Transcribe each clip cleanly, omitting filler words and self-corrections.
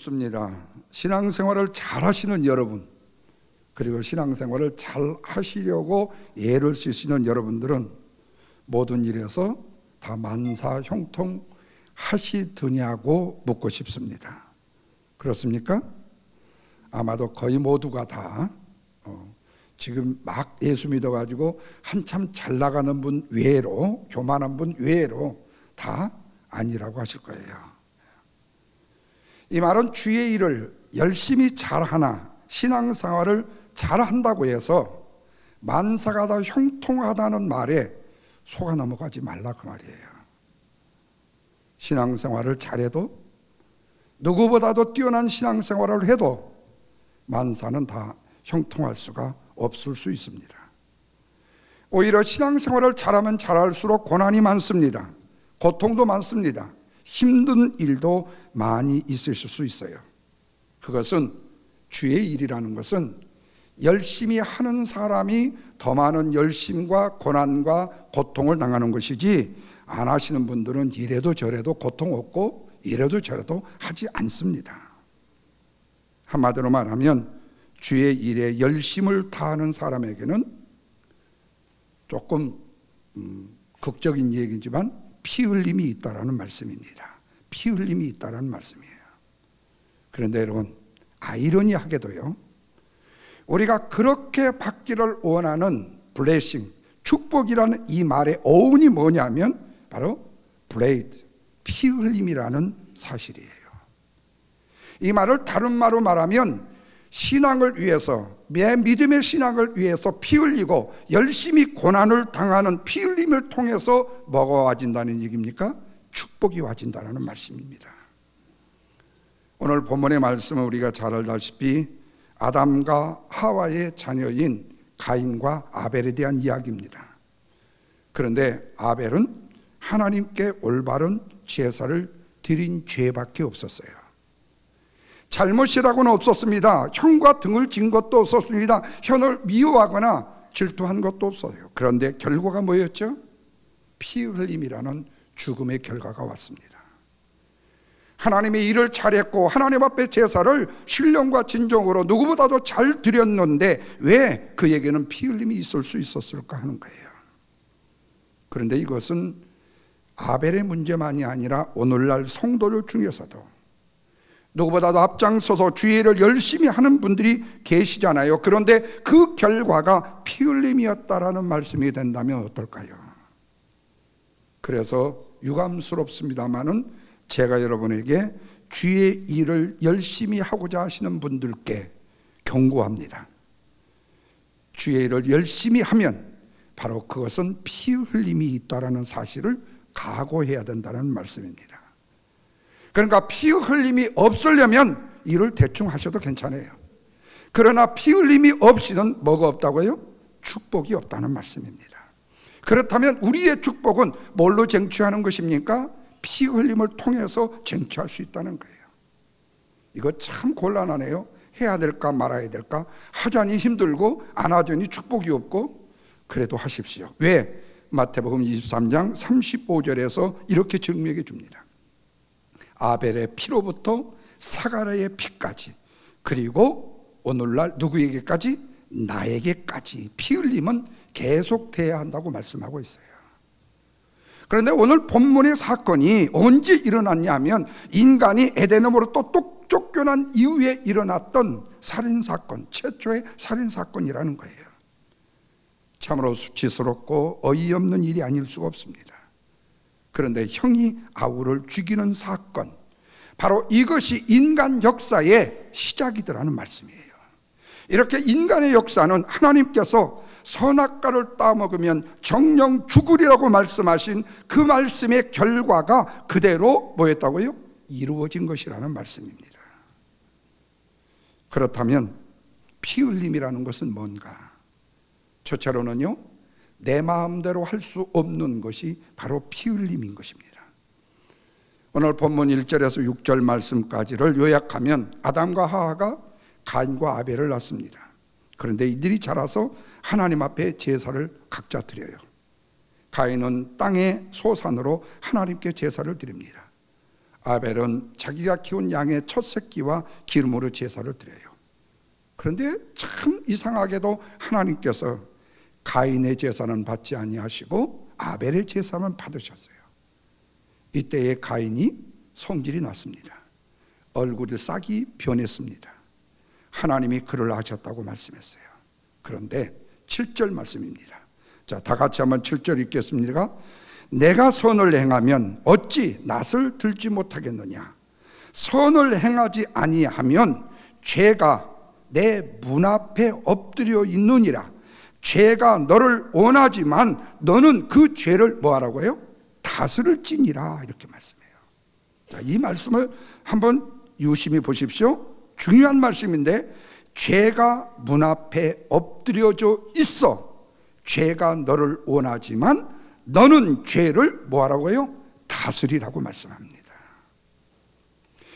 묻습니다. 신앙생활을 잘 하시는 여러분, 그리고 신앙생활을 잘 하시려고 애를 쓰시는 여러분들은 모든 일에서 다 만사 형통 하시더냐고 묻고 싶습니다. 그렇습니까? 아마도 거의 모두가 다 지금 막 예수 믿어가지고 한참 잘 나가는 분 외로, 교만한 분 외로 다 아니라고 하실 거예요. 이 말은 주의 일을 열심히 잘하나 신앙생활을 잘한다고 해서 만사가 다 형통하다는 말에 속아 넘어가지 말라 그 말이에요. 신앙생활을 잘해도 누구보다도 뛰어난 신앙생활을 해도 만사는 다 형통할 수가 없을 수 있습니다. 오히려 신앙생활을 잘하면 잘할수록 고난이 많습니다. 고통도 많습니다. 힘든 일도 많이 있으실 수 있어요. 그것은 주의 일이라는 것은 열심히 하는 사람이 더 많은 열심과 고난과 고통을 당하는 것이지, 안 하시는 분들은 이래도 저래도 고통 없고 이래도 저래도 하지 않습니다. 한마디로 말하면 주의 일에 열심을 다하는 사람에게는 조금 극적인 얘기지만 피 흘림이 있다라는 말씀입니다. 피 흘림이 있다라는 말씀이에요. 그런데 여러분, 아이러니하게도요, 우리가 그렇게 받기를 원하는 블레싱, 축복이라는 이 말의 어원이 뭐냐면 바로 블레이드, 피 흘림이라는 사실이에요. 이 말을 다른 말로 말하면 신앙을 위해서, 내 믿음의 신앙을 위해서 피 흘리고 열심히 고난을 당하는 피 흘림을 통해서 뭐가 와진다는 얘기입니까? 축복이 와진다는 말씀입니다. 오늘 본문의 말씀은 우리가 잘 알다시피 아담과 하와의 자녀인 가인과 아벨에 대한 이야기입니다. 그런데 아벨은 하나님께 올바른 제사를 드린 죄밖에 없었어요. 잘못이라고는 없었습니다. 형과 등을 진 것도 없었습니다. 형을 미워하거나 질투한 것도 없어요. 그런데 결과가 뭐였죠? 피 흘림이라는 죽음의 결과가 왔습니다. 하나님의 일을 잘했고 하나님 앞에 제사를 신령과 진정으로 누구보다도 잘 드렸는데 왜 그에게는 피 흘림이 있을 수 있었을까 하는 거예요. 그런데 이것은 아벨의 문제만이 아니라 오늘날 성도들 중에서도 누구보다도 앞장서서 주의 일을 열심히 하는 분들이 계시잖아요. 그런데 그 결과가 피 흘림이었다라는 말씀이 된다면 어떨까요? 그래서 유감스럽습니다마는 제가 여러분에게 주의 일을 열심히 하고자 하시는 분들께 경고합니다. 주의 일을 열심히 하면 바로 그것은 피 흘림이 있다라는 사실을 각오해야 된다는 말씀입니다. 그러니까 피 흘림이 없으려면 일을 대충 하셔도 괜찮아요. 그러나 피 흘림이 없이는 뭐가 없다고요? 축복이 없다는 말씀입니다. 그렇다면 우리의 축복은 뭘로 쟁취하는 것입니까? 피 흘림을 통해서 쟁취할 수 있다는 거예요. 이거 참 곤란하네요. 해야 될까 말아야 될까, 하자니 힘들고 안 하자니 축복이 없고. 그래도 하십시오. 왜? 마태복음 23장 35절에서 이렇게 증명해 줍니다. 아벨의 피로부터 사가랴의 피까지, 그리고 오늘날 누구에게까지? 나에게까지 피 흘림은 계속돼야 한다고 말씀하고 있어요. 그런데 오늘 본문의 사건이 언제 일어났냐면 인간이 에덴으로 또 쫓겨난 이후에 일어났던 살인사건, 최초의 살인사건이라는 거예요. 참으로 수치스럽고 어이없는 일이 아닐 수가 없습니다. 그런데 형이 아우를 죽이는 사건, 바로 이것이 인간 역사의 시작이더라는 말씀이에요. 이렇게 인간의 역사는 하나님께서 선악과를 따먹으면 정령 죽으리라고 말씀하신 그 말씀의 결과가 그대로 뭐였다고요? 이루어진 것이라는 말씀입니다. 그렇다면 피 흘림이라는 것은 뭔가? 첫째로는요, 내 마음대로 할 수 없는 것이 바로 피 흘림인 것입니다. 오늘 본문 1절에서 6절 말씀까지를 요약하면 아담과 하와가 가인과 아벨을 낳습니다. 그런데 이들이 자라서 하나님 앞에 제사를 각자 드려요. 가인은 땅의 소산으로 하나님께 제사를 드립니다. 아벨은 자기가 키운 양의 첫 새끼와 기름으로 제사를 드려요. 그런데 참 이상하게도 하나님께서 가인의 제사는 받지 아니하시고 아벨의 제사만 받으셨어요. 이때에 가인이 성질이 났습니다. 얼굴이 싹이 변했습니다. 하나님이 그를 하셨다고 말씀했어요. 그런데 7절 말씀입니다. 자, 다 같이 한번 7절 읽겠습니다. 내가 선을 행하면 어찌 낫을 들지 못하겠느냐? 선을 행하지 아니하면 죄가 내 문 앞에 엎드려 있느니라. 죄가 너를 원하지만 너는 그 죄를 뭐하라고요? 다스릴지니라. 이렇게 말씀해요. 자, 이 말씀을 한번 유심히 보십시오. 중요한 말씀인데, 죄가 문 앞에 엎드려져 있어. 죄가 너를 원하지만 너는 죄를 뭐하라고요? 다스리라고 말씀합니다.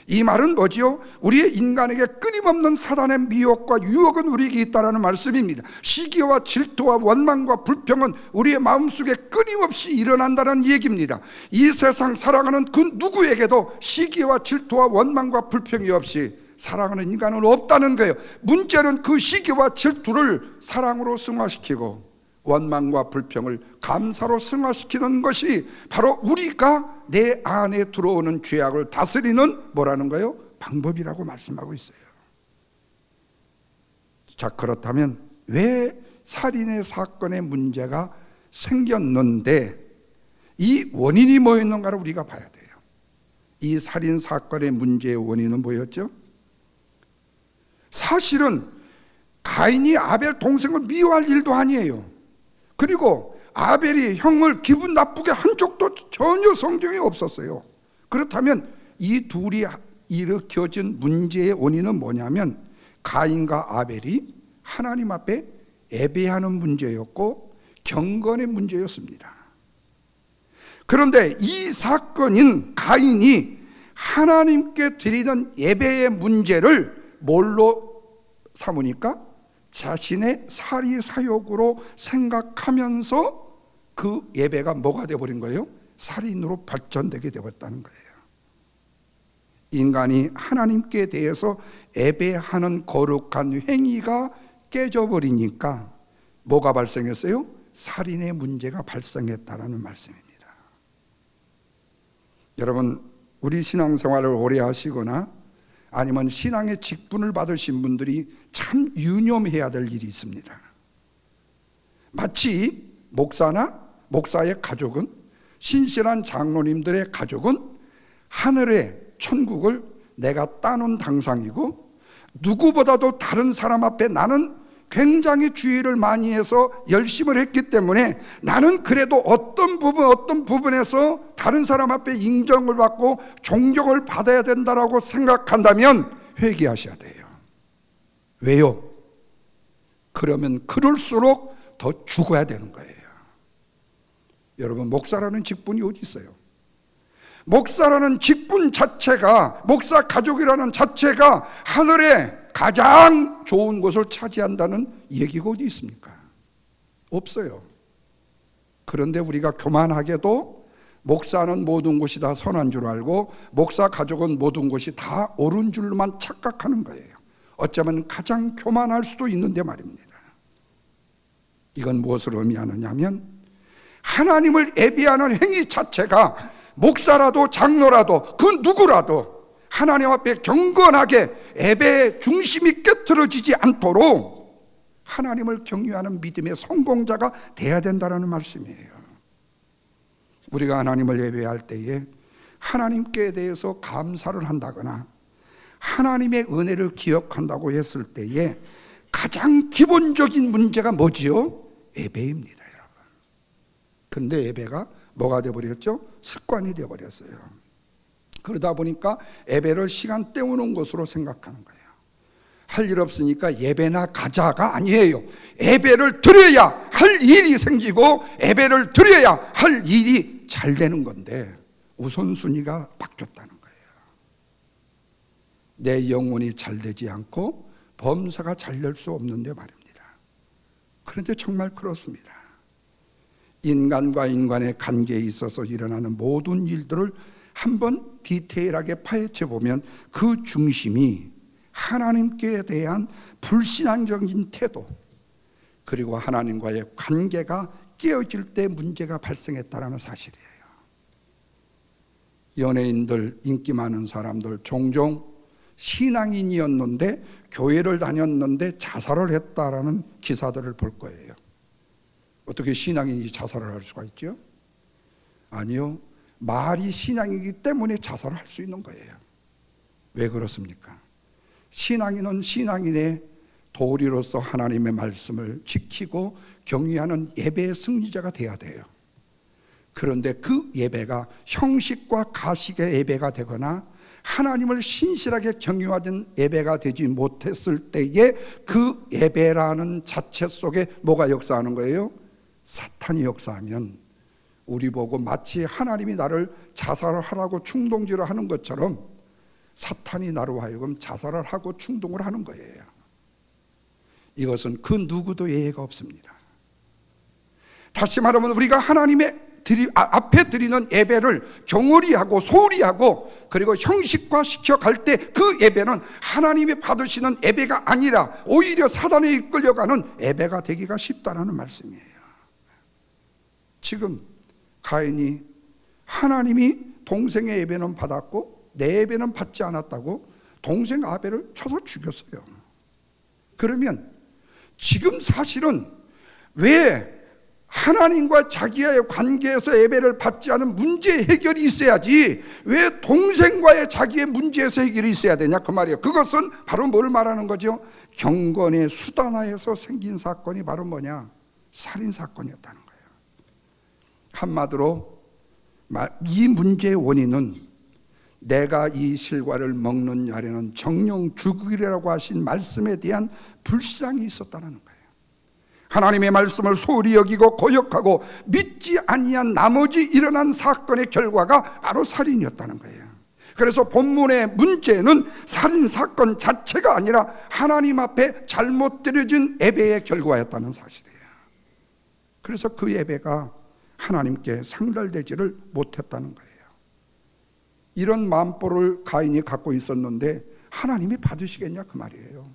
이 말은 뭐지요? 우리의 인간에게 끊임없는 사단의 미혹과 유혹은 우리에게 있다는 말씀입니다. 시기와 질투와 원망과 불평은 우리의 마음속에 끊임없이 일어난다는 얘기입니다. 이 세상 살아가는 그 누구에게도 시기와 질투와 원망과 불평이 없이 사랑하는 인간은 없다는 거예요. 문제는 그 시기와 질투를 사랑으로 승화시키고 원망과 불평을 감사로 승화시키는 것이 바로 우리가 내 안에 들어오는 죄악을 다스리는 뭐라는 거예요? 방법이라고 말씀하고 있어요. 자, 그렇다면 왜 살인의 사건의 문제가 생겼는데 이 원인이 뭐였는가를 우리가 봐야 돼요. 이 살인 사건의 문제의 원인은 뭐였죠? 사실은 가인이 아벨 동생을 미워할 일도 아니에요. 그리고 아벨이 형을 기분 나쁘게 한 적도 전혀 성경에 없었어요. 그렇다면 이 둘이 일으켜진 문제의 원인은 뭐냐면 가인과 아벨이 하나님 앞에 예배하는 문제였고 경건의 문제였습니다. 그런데 이 사건인 가인이 하나님께 드리는 예배의 문제를 뭘로 삼으니까? 자신의 사리 사욕으로 생각하면서 그 예배가 뭐가 되어버린 거예요? 살인으로 발전되게 되었다는 거예요. 인간이 하나님께 대해서 예배하는 거룩한 행위가 깨져버리니까 뭐가 발생했어요? 살인의 문제가 발생했다는 말씀입니다. 여러분, 우리 신앙생활을 오래 하시거나 아니면 신앙의 직분을 받으신 분들이 참 유념해야 될 일이 있습니다. 마치 목사나 목사의 가족은, 신실한 장로님들의 가족은 하늘의 천국을 내가 따놓은 당상이고, 누구보다도 다른 사람 앞에 나는 굉장히 주의를 많이 해서 열심을 했기 때문에 나는 그래도 어떤 부분에서 다른 사람 앞에 인정을 받고 존경을 받아야 된다라고 생각한다면 회개하셔야 돼요. 왜요? 그러면 그럴수록 더 죽어야 되는 거예요. 여러분, 목사라는 직분이 어디 있어요? 목사라는 직분 자체가, 목사 가족이라는 자체가 하늘에 가장 좋은 곳을 차지한다는 얘기가 어디 있습니까? 없어요. 그런데 우리가 교만하게도 목사는 모든 것이 다 선한 줄 알고 목사 가족은 모든 것이 다 옳은 줄만 착각하는 거예요. 어쩌면 가장 교만할 수도 있는데 말입니다. 이건 무엇을 의미하느냐 하면 하나님을 예배하는 행위 자체가 목사라도 장로라도 그 누구라도 하나님 앞에 경건하게 예배의 중심이 깨트려지지 않도록 하나님을 경외하는 믿음의 성공자가 돼야 된다는 말씀이에요. 우리가 하나님을 예배할 때에 하나님께 대해서 감사를 한다거나 하나님의 은혜를 기억한다고 했을 때에 가장 기본적인 문제가 뭐지요? 예배입니다, 여러분. 근데 예배가 뭐가 되어버렸죠? 습관이 되어버렸어요. 그러다 보니까 예배를 시간 때우는 것으로 생각하는 거예요. 할 일 없으니까 예배나 가자가 아니에요. 예배를 드려야 할 일이 생기고 예배를 드려야 할 일이 잘 되는 건데 우선순위가 바뀌었다는 거예요. 내 영혼이 잘 되지 않고 범사가 잘 될 수 없는데 말입니다. 그런데 정말 그렇습니다. 인간과 인간의 관계에 있어서 일어나는 모든 일들을 한번 디테일하게 파헤쳐 보면 그 중심이 하나님께 대한 불신앙적인 태도, 그리고 하나님과의 관계가 깨어질 때 문제가 발생했다는 사실이에요. 연예인들, 인기 많은 사람들 종종 신앙인이었는데 교회를 다녔는데 자살을 했다라는 기사들을 볼 거예요. 어떻게 신앙인이 자살을 할 수가 있죠? 아니요, 말이 신앙이기 때문에 자살을 할 수 있는 거예요. 왜 그렇습니까? 신앙인은 신앙인의 도리로서 하나님의 말씀을 지키고 경외하는 예배의 승리자가 돼야 돼요. 그런데 그 예배가 형식과 가식의 예배가 되거나 하나님을 신실하게 경유하던 예배가 되지 못했을 때에 그 예배라는 자체 속에 뭐가 역사하는 거예요? 사탄이 역사하면 우리 보고 마치 하나님이 나를 자살을 하라고 충동질을 하는 것처럼 사탄이 나로 하여금 자살을 하고 충동을 하는 거예요. 이것은 그 누구도 예외가 없습니다. 다시 말하면 우리가 하나님의 앞에 드리는 예배를 경홀히 하고 소홀히 하고 그리고 형식화 시켜갈 때 그 예배는 하나님이 받으시는 예배가 아니라 오히려 사단에 이끌려가는 예배가 되기가 쉽다라는 말씀이에요. 지금 가인이 하나님이 동생의 예배는 받았고 내 예배는 받지 않았다고 동생 아벨을 쳐서 죽였어요. 그러면 지금 사실은 왜 하나님과 자기의 관계에서 예배를 받지 않은 문제 해결이 있어야지 왜 동생과의 자기의 문제에서 해결이 있어야 되냐 그 말이에요. 그것은 바로 뭘 말하는 거죠? 경건의 수단화에서 생긴 사건이 바로 뭐냐? 살인사건이었다는 거예요. 한마디로 이 문제의 원인은 내가 이 실과를 먹는 날에는 정령 죽으리라고 하신 말씀에 대한 불신앙이 있었다는 거예요. 하나님의 말씀을 소홀히 여기고 거역하고 믿지 아니한 나머지 일어난 사건의 결과가 바로 살인이었다는 거예요. 그래서 본문의 문제는 살인사건 자체가 아니라 하나님 앞에 잘못 드려진 예배의 결과였다는 사실이에요. 그래서 그 예배가 하나님께 상달되지를 못했다는 거예요. 이런 마음보를 가인이 갖고 있었는데 하나님이 받으시겠냐 그 말이에요.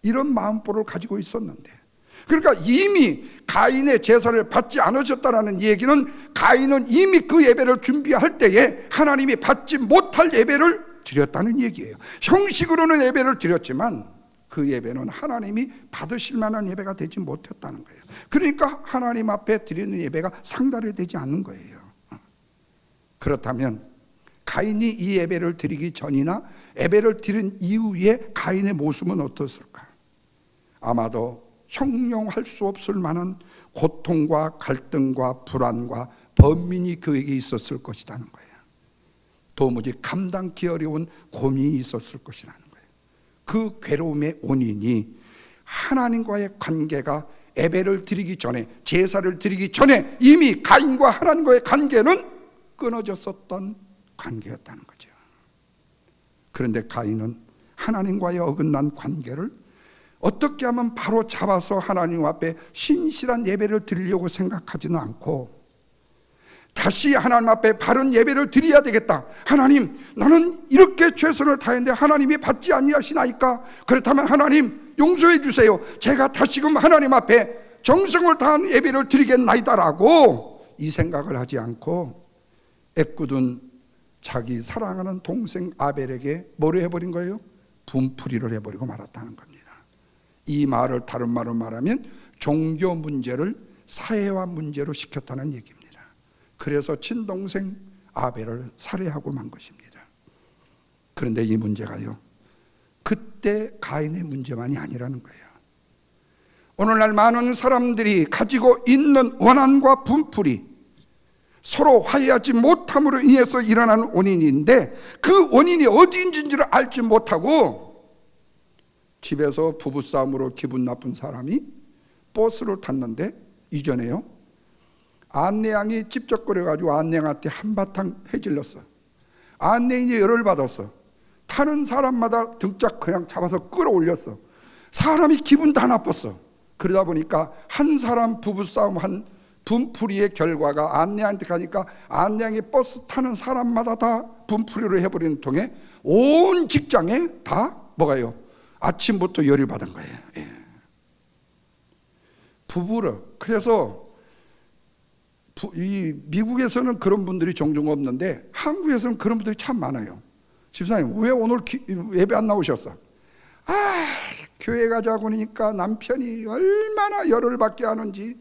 이런 마음보를 가지고 있었는데, 그러니까 이미 가인의 제사를 받지 않으셨다는 얘기는 가인은 이미 그 예배를 준비할 때에 하나님이 받지 못할 예배를 드렸다는 얘기예요. 형식으로는 예배를 드렸지만 그 예배는 하나님이 받으실 만한 예배가 되지 못했다는 거예요. 그러니까 하나님 앞에 드리는 예배가 상달이 되지 않는 거예요. 그렇다면 가인이 이 예배를 드리기 전이나 예배를 드린 이후에 가인의 모습은 어떻을까? 아마도 형용할 수 없을 만한 고통과 갈등과 불안과 번민이 그에게 있었을 것이라는 거예요. 도무지 감당기 어려운 고민이 있었을 것이라는 거예요. 그 괴로움의 원인이 하나님과의 관계가 예배를 드리기 전에, 제사를 드리기 전에 이미 가인과 하나님과의 관계는 끊어졌었던 관계였다는 거죠. 그런데 가인은 하나님과의 어긋난 관계를 어떻게 하면 바로 잡아서 하나님 앞에 신실한 예배를 드리려고 생각하지는 않고 다시 하나님 앞에 바른 예배를 드려야 되겠다. 하나님, 나는 이렇게 최선을 다했는데 하나님이 받지 아니하시나이까? 그렇다면 하나님 용서해 주세요. 제가 다시금 하나님 앞에 정성을 다한 예배를 드리겠나이다라고 이 생각을 하지 않고 애꿎은 자기 사랑하는 동생 아벨에게 뭐를 해버린 거예요? 분풀이를 해버리고 말았다는 겁니다. 이 말을 다른 말로 말하면 종교 문제를 사회화 문제로 시켰다는 얘기입니다. 그래서 친동생 아벨을 살해하고 만 것입니다. 그런데 이 문제가요, 그때 가인의 문제만이 아니라는 거예요. 오늘날 많은 사람들이 가지고 있는 원한과 분풀이 서로 화해하지 못함으로 인해서 일어나는 원인인데 그 원인이 어디인지를 알지 못하고 집에서 부부싸움으로 기분 나쁜 사람이 버스를 탔는데 이전에요 안내양이 찝쩍거려가지고 안내양한테 한바탕 해질렀어. 안내인이 열을 받았어. 타는 사람마다 등짝 그냥 잡아서 끌어올렸어. 사람이 기분 다 나빴어. 그러다 보니까 한 사람 부부싸움 한 분풀이의 결과가 안내한테 가니까 안내양이 버스 타는 사람마다 다 분풀이를 해버리는 통에 온 직장에 다 뭐가요? 아침부터 열이 받은 거예요. 예. 부부를. 그래서 이 미국에서는 그런 분들이 종종 없는데 한국에서는 그런 분들이 참 많아요. 집사님, 왜 오늘 예배 안 나오셨어? 교회 가자고 하니까 남편이 얼마나 열을 받게 하는지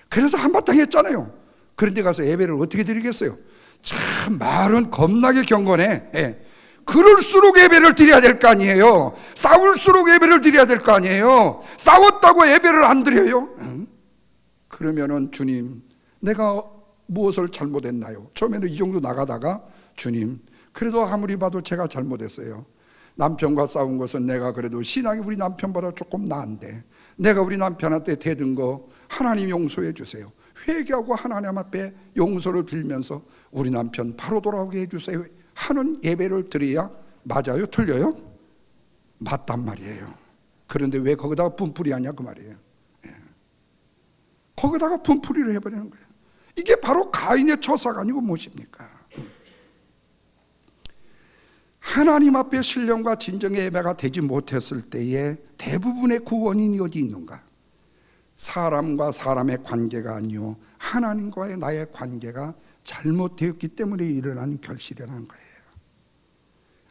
그래서 한바탕 했잖아요. 그런데 가서 예배를 어떻게 드리겠어요? 참 말은 겁나게 경건해. 예. 그럴수록 예배를 드려야 될 거 아니에요. 싸울수록 예배를 드려야 될 거 아니에요. 싸웠다고 예배를 안 드려요? 그러면은 주님, 내가 무엇을 잘못했나요? 처음에는 이 정도 나가다가 주님, 그래도 아무리 봐도 제가 잘못했어요. 남편과 싸운 것은 내가 그래도 신앙이 우리 남편보다 조금 나은데 내가 우리 남편한테 대든 거 하나님 용서해 주세요. 회개하고 하나님 앞에 용서를 빌면서 우리 남편 바로 돌아오게 해주세요 하는 예배를 드려야 맞아요? 틀려요? 맞단 말이에요. 그런데 왜 거기다가 분풀이 하냐 그 말이에요. 예. 거기다가 분풀이를 해버리는 거예요. 이게 바로 가인의 처사가 아니고 무엇입니까? 하나님 앞에 신령과 진정의 예배가 되지 못했을 때에 대부분의 그 원인이 어디 있는가? 사람과 사람의 관계가 아니요 하나님과의 나의 관계가 잘못되었기 때문에 일어나는 결실이라는 거예요.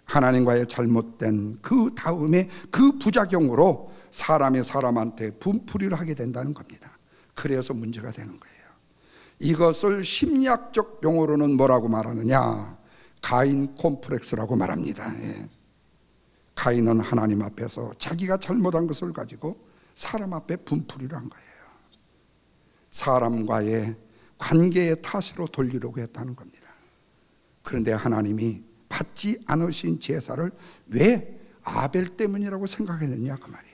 하나님과의 잘못된 그 다음에 그 부작용으로 사람이 사람한테 분풀이를 하게 된다는 겁니다. 그래서 문제가 되는 거예요. 이것을 심리학적 용어로는 뭐라고 말하느냐? 가인 콤플렉스라고 말합니다. 예. 가인은 하나님 앞에서 자기가 잘못한 것을 가지고 사람 앞에 분풀이를 한 거예요. 사람과의 관계의 탓으로 돌리려고 했다는 겁니다. 그런데 하나님이 받지 않으신 제사를 왜 아벨 때문이라고 생각했느냐 그 말이에요.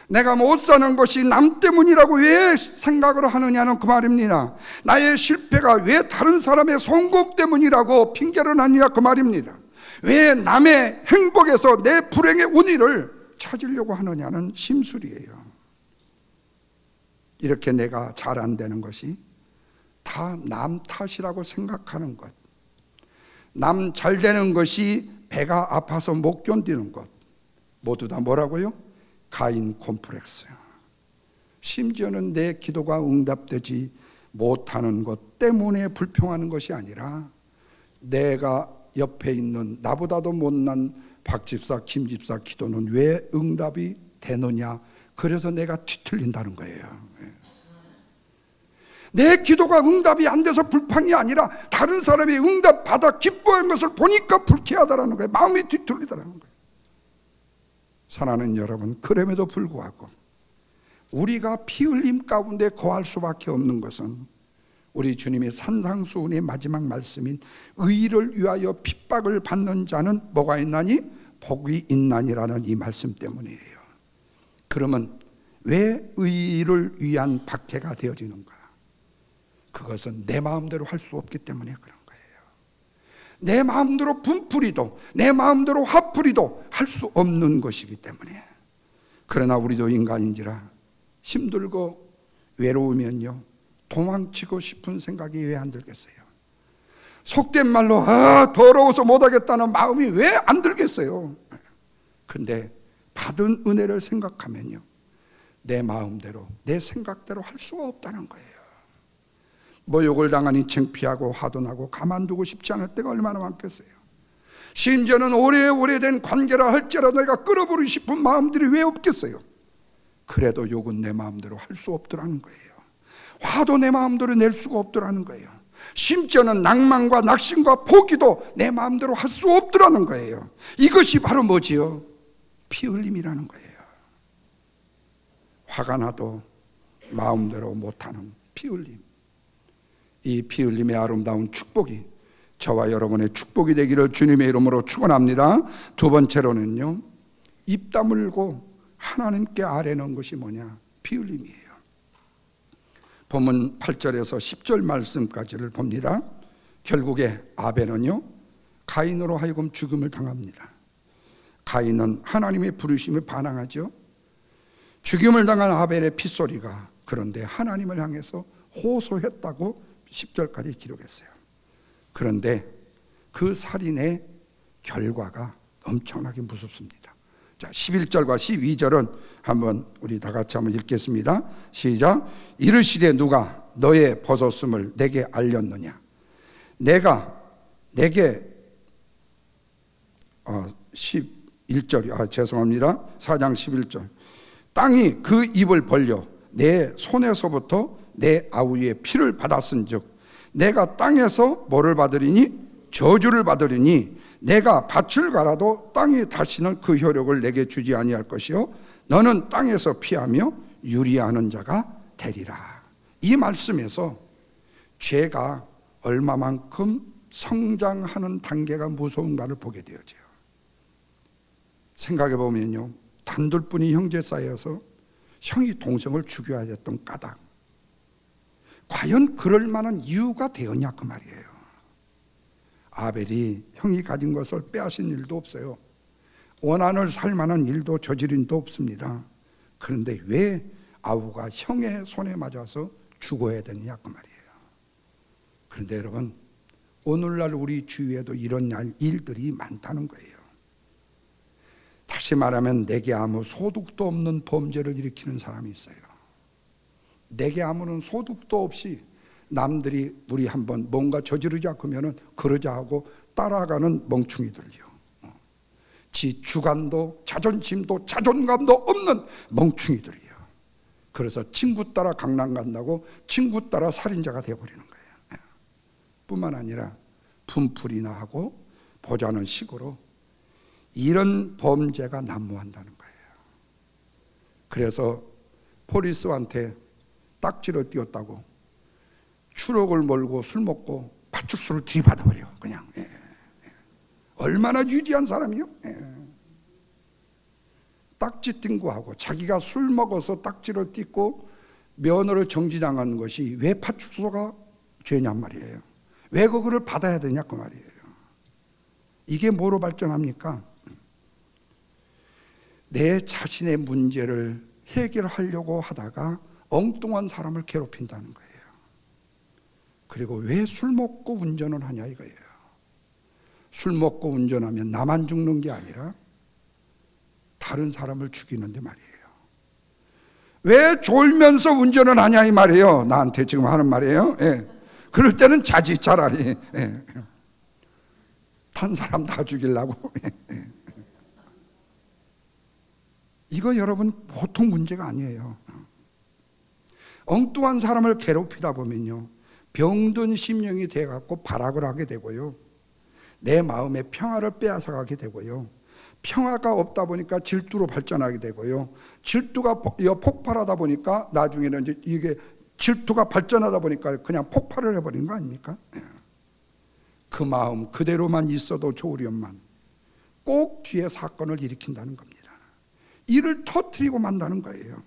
내가 못 사는 것이 남 때문이라고 왜 생각을 하느냐는 그 말입니다. 나의 실패가 왜 다른 사람의 성공 때문이라고 핑계를 하느냐 그 말입니다. 왜 남의 행복에서 내 불행의 원인을 찾으려고 하느냐는 심술이에요. 이렇게 내가 잘 안 되는 것이 다 남 탓이라고 생각하는 것, 남 잘 되는 것이 배가 아파서 못 견디는 것, 모두 다 뭐라고요? 가인 콤플렉스. 심지어는 내 기도가 응답되지 못하는 것 때문에 불평하는 것이 아니라 내가 옆에 있는 나보다도 못난 박 집사, 김 집사 기도는 왜 응답이 되느냐, 그래서 내가 뒤틀린다는 거예요. 내 기도가 응답이 안 돼서 불평이 아니라 다른 사람이 응답 받아 기뻐하는 것을 보니까 불쾌하다라는 거예요. 마음이 뒤틀리다라는 거예요. 사랑하는 여러분, 그럼에도 불구하고 우리가 피 흘림 가운데 거할 수밖에 없는 것은 우리 주님의 산상수훈의 마지막 말씀인 의를 위하여 핍박을 받는 자는 뭐가 있나니? 복이 있나니라는 이 말씀 때문이에요. 그러면 왜 의를 위한 박해가 되어지는가? 그것은 내 마음대로 할 수 없기 때문에 그런 거예요. 내 마음대로 분풀이도 내 마음대로 화풀이도 할 수 없는 것이기 때문에. 그러나 우리도 인간인지라 힘들고 외로우면요 도망치고 싶은 생각이 왜 안 들겠어요? 속된 말로 더러워서 못하겠다는 마음이 왜 안 들겠어요? 근데 받은 은혜를 생각하면요 내 마음대로 내 생각대로 할 수가 없다는 거예요. 모욕을 당하니 창피하고 화도 나고 가만두고 싶지 않을 때가 얼마나 많겠어요. 심지어는 오래된 관계라 할지라도 내가 끌어버리고 싶은 마음들이 왜 없겠어요? 그래도 욕은 내 마음대로 할 수 없더라는 거예요. 화도 내 마음대로 낼 수가 없더라는 거예요. 심지어는 낭만과 낙심과 포기도 내 마음대로 할 수 없더라는 거예요. 이것이 바로 뭐지요? 피 흘림이라는 거예요. 화가 나도 마음대로 못하는 피 흘림. 이 피 흘림의 아름다운 축복이 저와 여러분의 축복이 되기를 주님의 이름으로 축원합니다. 두 번째로는요, 입 다물고 하나님께 아뢰는 것이 뭐냐? 피 흘림이에요. 본문 8절에서 10절 말씀까지를 봅니다. 결국에 아벨은요 가인으로 하여금 죽음을 당합니다. 가인은 하나님의 부르심에 반항하죠. 죽임을 당한 아벨의 핏소리가 그런데 하나님을 향해서 호소했다고 10절까지 기록했어요. 그런데 그 살인의 결과가 엄청나게 무섭습니다. 자, 11절과 12절은 한번 우리 다 같이 한번 읽겠습니다. 시작. 이르시되 누가 너의 벗었음을 내게 알렸느냐? 내가 내게 11절이 죄송합니다. 4장 11절. 땅이 그 입을 벌려 내 손에서부터 내 아우의 피를 받았은즉 내가 땅에서 뭐를 받으리니? 저주를 받으리니 내가 밭을 갈아도 땅이 다시는 그 효력을 내게 주지 아니할 것이요 너는 땅에서 피하며 유리하는 자가 되리라. 이 말씀에서 죄가 얼마만큼 성장하는 단계가 무서운가를 보게 되어져요. 생각해 보면요, 단둘뿐이 형제 사이여서 형이 동생을 죽여야 됐던 까닭, 과연 그럴 만한 이유가 되었냐 그 말이에요. 아벨이 형이 가진 것을 빼앗은 일도 없어요. 원한을 살 만한 일도 저지른 일도 없습니다. 그런데 왜 아우가 형의 손에 맞아서 죽어야 되느냐 그 말이에요. 그런데 여러분, 오늘날 우리 주위에도 이런 일들이 많다는 거예요. 다시 말하면 내게 아무 소득도 없는 범죄를 일으키는 사람이 있어요. 내게 아무런 소득도 없이 남들이 우리 한번 뭔가 저지르자 그러면은 그러자 하고 따라가는 멍충이들요. 지 주관도 자존심도 자존감도 없는 멍충이들이요. 그래서 친구 따라 강남 간다고 친구 따라 살인자가 되어버리는 거예요. 뿐만 아니라 분풀이나 하고 보자는 식으로 이런 범죄가 난무한다는 거예요. 그래서 포리스한테 딱지를 띄웠다고 추록을 몰고 술 먹고 파출소를 들이받아버려. 그냥 얼마나 유디한 사람이요. 딱지 띈 거하고 자기가 술 먹어서 딱지를 띄고 면허를 정지당한 것이 왜 파출소가 죄냔 말이에요. 왜 그거를 받아야 되냐 그 말이에요. 이게 뭐로 발전합니까? 내 자신의 문제를 해결하려고 하다가 엉뚱한 사람을 괴롭힌다는 거예요. 그리고 왜 술 먹고 운전을 하냐 이거예요. 술 먹고 운전하면 나만 죽는 게 아니라 다른 사람을 죽이는데 말이에요. 왜 졸면서 운전을 하냐 이 말이에요. 나한테 지금 하는 말이에요. 그럴 때는 자지 차라리. 탄 사람 다 죽이려고. 이거 여러분 보통 문제가 아니에요. 엉뚱한 사람을 괴롭히다 보면요, 병든 심령이 돼갖고 발악을 하게 되고요, 내 마음의 평화를 빼앗아가게 되고요, 평화가 없다 보니까 질투로 발전하게 되고요, 질투가 폭발하다 보니까 나중에는 이제 이게 질투가 발전하다 보니까 그냥 폭발을 해버리는 거 아닙니까? 그 마음 그대로만 있어도 좋으련만 꼭 뒤에 사건을 일으킨다는 겁니다. 이를 터뜨리고 만다는 거예요.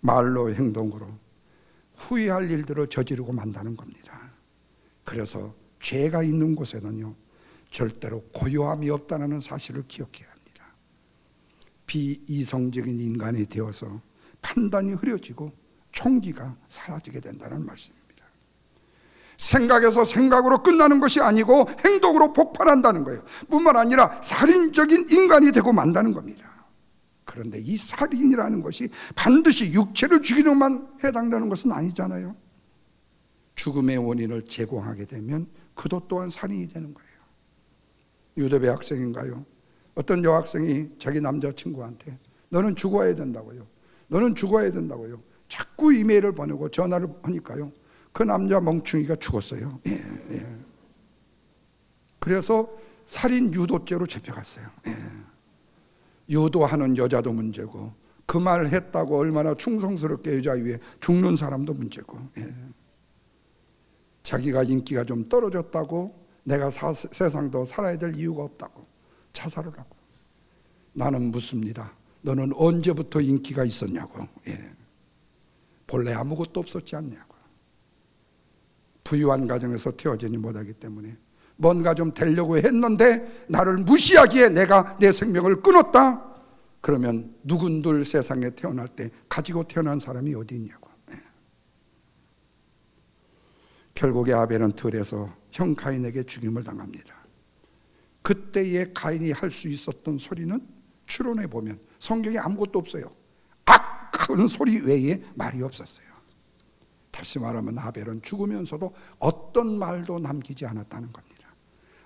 말로 행동으로 후회할 일들을 저지르고 만다는 겁니다. 그래서 죄가 있는 곳에는요, 절대로 고요함이 없다는 사실을 기억해야 합니다. 비이성적인 인간이 되어서 판단이 흐려지고 총기가 사라지게 된다는 말씀입니다. 생각에서 생각으로 끝나는 것이 아니고 행동으로 폭발한다는 거예요. 뿐만 아니라 살인적인 인간이 되고 만다는 겁니다. 그런데 이 살인이라는 것이 반드시 육체를 죽이는 것만 해당되는 것은 아니잖아요. 죽음의 원인을 제공하게 되면 그도 또한 살인이 되는 거예요. 유대배 학생인가요? 어떤 여학생이 자기 남자친구한테 너는 죽어야 된다고요, 너는 죽어야 된다고요, 자꾸 이메일을 보내고 전화를 하니까요, 그 남자 멍충이가 죽었어요. 그래서 살인 유도죄로 잡혀갔어요. 유도하는 여자도 문제고 그 말 했다고 얼마나 충성스럽게 여자 위에 죽는 사람도 문제고, 자기가 인기가 좀 떨어졌다고 내가 세상 더 살아야 될 이유가 없다고 자살을 하고, 나는 묻습니다. 너는 언제부터 인기가 있었냐고. 본래 아무것도 없었지 않냐고. 부유한 가정에서 태어지지 못하기 때문에 뭔가 좀 되려고 했는데 나를 무시하기에 내가 내 생명을 끊었다. 그러면 누군들 세상에 태어날 때 가지고 태어난 사람이 어디 있냐고. 결국에 아벨은 들에서 형 가인에게 죽임을 당합니다. 그때의 가인이 할 수 있었던 소리는 추론해 보면 성경에 아무것도 없어요. 큰 소리 외에 말이 없었어요. 다시 말하면 아벨은 죽으면서도 어떤 말도 남기지 않았다는 겁니다.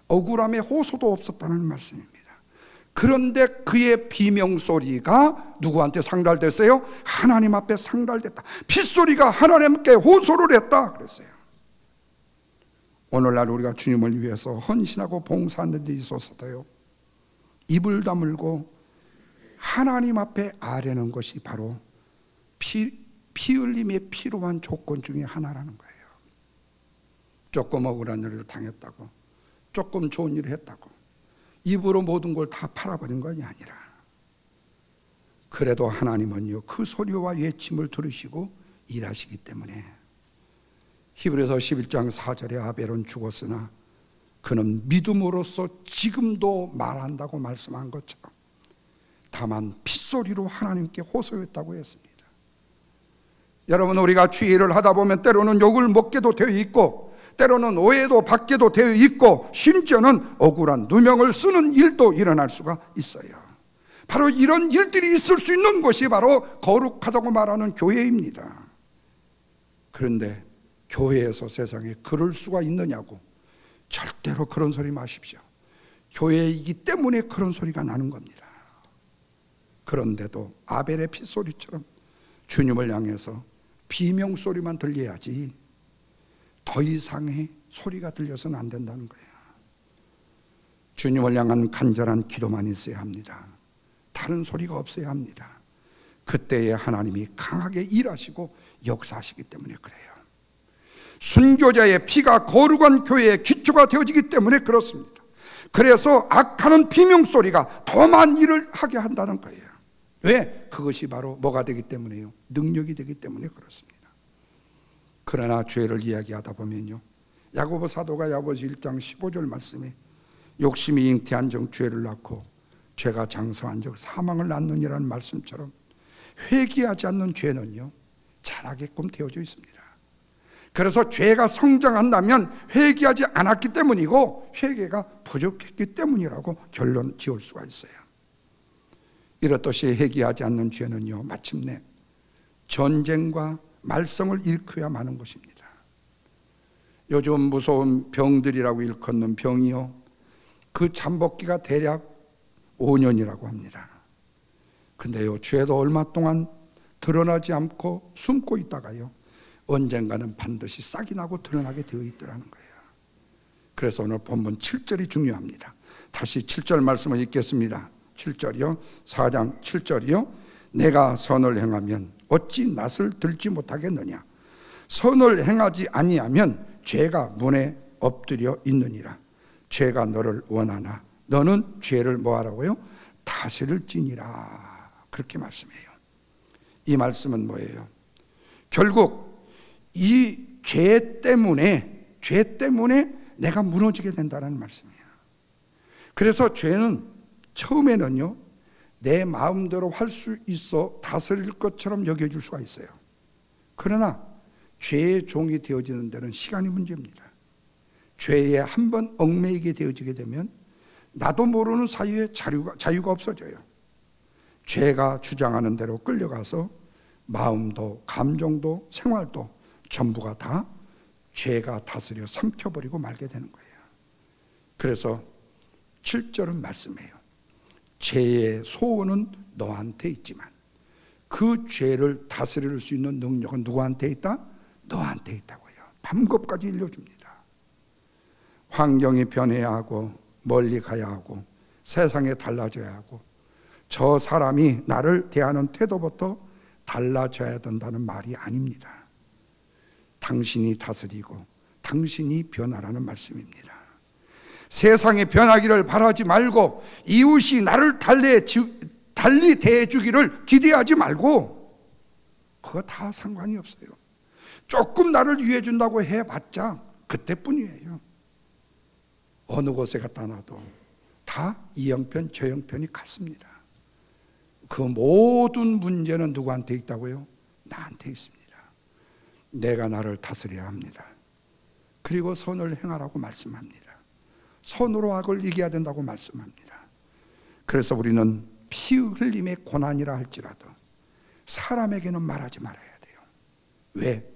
억울함의 호소도 없었다는 말씀입니다. 그런데 그의 비명소리가 누구한테 상달됐어요? 하나님 앞에 상달됐다. 핏소리가 하나님께 호소를 했다 그랬어요. 오늘날 우리가 주님을 위해서 헌신하고 봉사하는 데 있어서도요, 입을 다물고 하나님 앞에 아뢰는 것이 바로 피 흘림에 필요한 조건 중에 하나라는 거예요. 조금 억울한 일을 당했다고, 조금 좋은 일을 했다고 입으로 모든 걸 다 팔아버린 것이 아니라, 그래도 하나님은요 그 소리와 외침을 들으시고 일하시기 때문에 히브리서 11장 4절에 아벨은 죽었으나 그는 믿음으로써 지금도 말한다고 말씀한 것처럼 다만 핏소리로 하나님께 호소했다고 했습니다. 여러분, 우리가 죄를 하다 보면 때로는 욕을 먹게도 되어 있고, 때로는 오해도 받게도 되어 있고, 심지어는 억울한 누명을 쓰는 일도 일어날 수가 있어요. 바로 이런 일들이 있을 수 있는 것이 바로 거룩하다고 말하는 교회입니다. 그런데 교회에서 세상에 그럴 수가 있느냐고, 절대로 그런 소리 마십시오. 교회이기 때문에 그런 소리가 나는 겁니다. 그런데도 아벨의 핏소리처럼 주님을 향해서 비명소리만 들려야지 더 이상의 소리가 들려서는 안 된다는 거예요. 주님을 향한 간절한 기도만 있어야 합니다. 다른 소리가 없어야 합니다. 그때에 하나님이 강하게 일하시고 역사하시기 때문에 그래요. 순교자의 피가 거룩한 교회의 기초가 되어지기 때문에 그렇습니다. 그래서 악하는 비명소리가 더 많은 일을 하게 한다는 거예요. 왜? 그것이 바로 뭐가 되기 때문에요? 능력이 되기 때문에 그렇습니다. 그러나 죄를 이야기하다 보면요, 야고보 사도가 야고보서 1장 15절 말씀에 욕심이 잉태한 적 죄를 낳고 죄가 장성한 적 사망을 낳느니라는 말씀처럼 회개하지 않는 죄는요 자라게끔 되어져 있습니다. 그래서 죄가 성장한다면 회개하지 않았기 때문이고 회개가 부족했기 때문이라고 결론 지을 수가 있어요. 이렇듯이 회개하지 않는 죄는요 마침내 전쟁과 말썽을 일으켜야 마는 것입니다. 요즘 무서운 병들이라고 일컫는 병이요, 그 잠복기가 대략 5년이라고 합니다. 근데요 죄도 얼마 동안 드러나지 않고 숨고 있다가요 언젠가는 반드시 싹이 나고 드러나게 되어 있더라는 거예요. 그래서 오늘 본문 7절이 중요합니다. 다시 7절 말씀을 읽겠습니다. 7절이요, 4장 7절이요. 내가 선을 행하면 어찌 낯을 들지 못하겠느냐. 선을 행하지 아니하면 죄가 문에 엎드려 있느니라. 죄가 너를 원하나 너는 죄를 뭐하라고요? 다스릴지니라. 그렇게 말씀해요. 이 말씀은 뭐예요? 결국 이 죄 때문에 내가 무너지게 된다는 말씀이에요. 그래서 죄는 처음에는요 내 마음대로 할 수 있어 다스릴 것처럼 여겨질 수가 있어요. 그러나 죄의 종이 되어지는 데는 시간이 문제입니다. 죄에 한번 얽매이게 되어지게 되면 나도 모르는 사이에 자유가 없어져요. 죄가 주장하는 대로 끌려가서 마음도 감정도 생활도 전부가 다 죄가 다스려 삼켜버리고 말게 되는 거예요. 그래서 7절은 말씀해요. 죄의 소원은 너한테 있지만 그 죄를 다스릴 수 있는 능력은 누구한테 있다? 너한테 있다고요. 밤것까지 일러줍니다. 환경이 변해야 하고 멀리 가야 하고 세상에 달라져야 하고 저 사람이 나를 대하는 태도부터 달라져야 된다는 말이 아닙니다. 당신이 다스리고 당신이 변하라는 말씀입니다. 세상이 변하기를 바라지 말고 이웃이 나를 달리 대해주기를 기대하지 말고 그거 다 상관이 없어요. 조금 나를 위해준다고 해봤자 그때뿐이에요. 어느 곳에 갖다 놔도 다 이 형편 저 형편이 같습니다. 그 모든 문제는 누구한테 있다고요? 나한테 있습니다. 내가 나를 다스려야 합니다. 그리고 선을 행하라고 말씀합니다. 선으로 악을 이겨야 된다고 말씀합니다. 그래서 우리는 피 흘림의 고난이라 할지라도 사람에게는 말하지 말아야 돼요. 왜?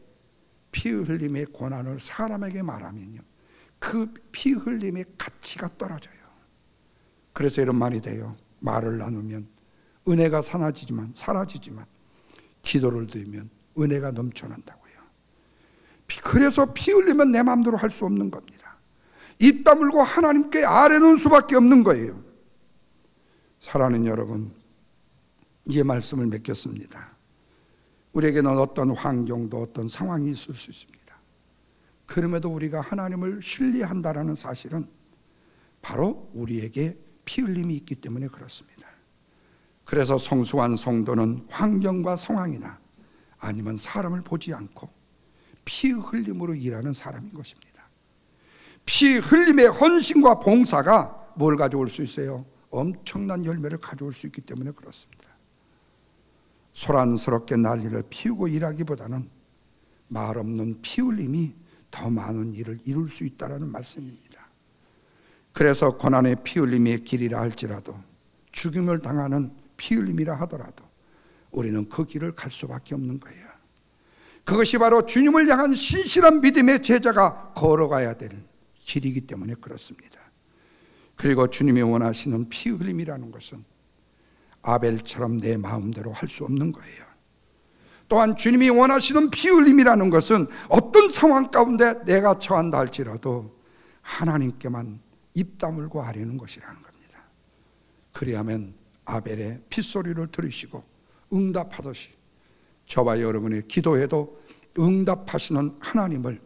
피 흘림의 고난을 사람에게 말하면요, 그 피 흘림의 가치가 떨어져요. 그래서 이런 말이 돼요. 말을 나누면 은혜가 사라지지만 기도를 드리면 은혜가 넘쳐난다고요. 그래서 피 흘리면 내 마음대로 할 수 없는 겁니다. 입 다물고 하나님께 아뢰는 수밖에 없는 거예요. 사랑하는 여러분, 이 말씀을 맺겠습니다. 우리에게는 어떤 환경도 어떤 상황이 있을 수 있습니다. 그럼에도 우리가 하나님을 신뢰한다라는 사실은 바로 우리에게 피 흘림이 있기 때문에 그렇습니다. 그래서 성숙한 성도는 환경과 상황이나 아니면 사람을 보지 않고 피 흘림으로 일하는 사람인 것입니다. 피 흘림의 헌신과 봉사가 뭘 가져올 수 있어요? 엄청난 열매를 가져올 수 있기 때문에 그렇습니다. 소란스럽게 난리를 피우고 일하기보다는 말 없는 피 흘림이 더 많은 일을 이룰 수 있다는 말씀입니다. 그래서 고난의 피 흘림의 길이라 할지라도 죽임을 당하는 피 흘림이라 하더라도 우리는 그 길을 갈 수밖에 없는 거예요. 그것이 바로 주님을 향한 신실한 믿음의 제자가 걸어가야 될 길이기 때문에 그렇습니다. 그리고 주님이 원하시는 피 흘림이라는 것은 아벨처럼 내 마음대로 할 수 없는 거예요. 또한 주님이 원하시는 피 흘림이라는 것은 어떤 상황 가운데 내가 처한다 할지라도 하나님께만 입 다물고 아뢰는 것이라는 겁니다. 그리하면 아벨의 핏소리를 들으시고 응답하듯이 저와 여러분의 기도에도 응답하시는 하나님을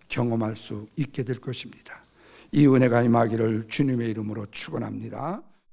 경험할 수 있게 될 것입니다. 이 은혜가 임하기를 주님의 이름으로 축원합니다.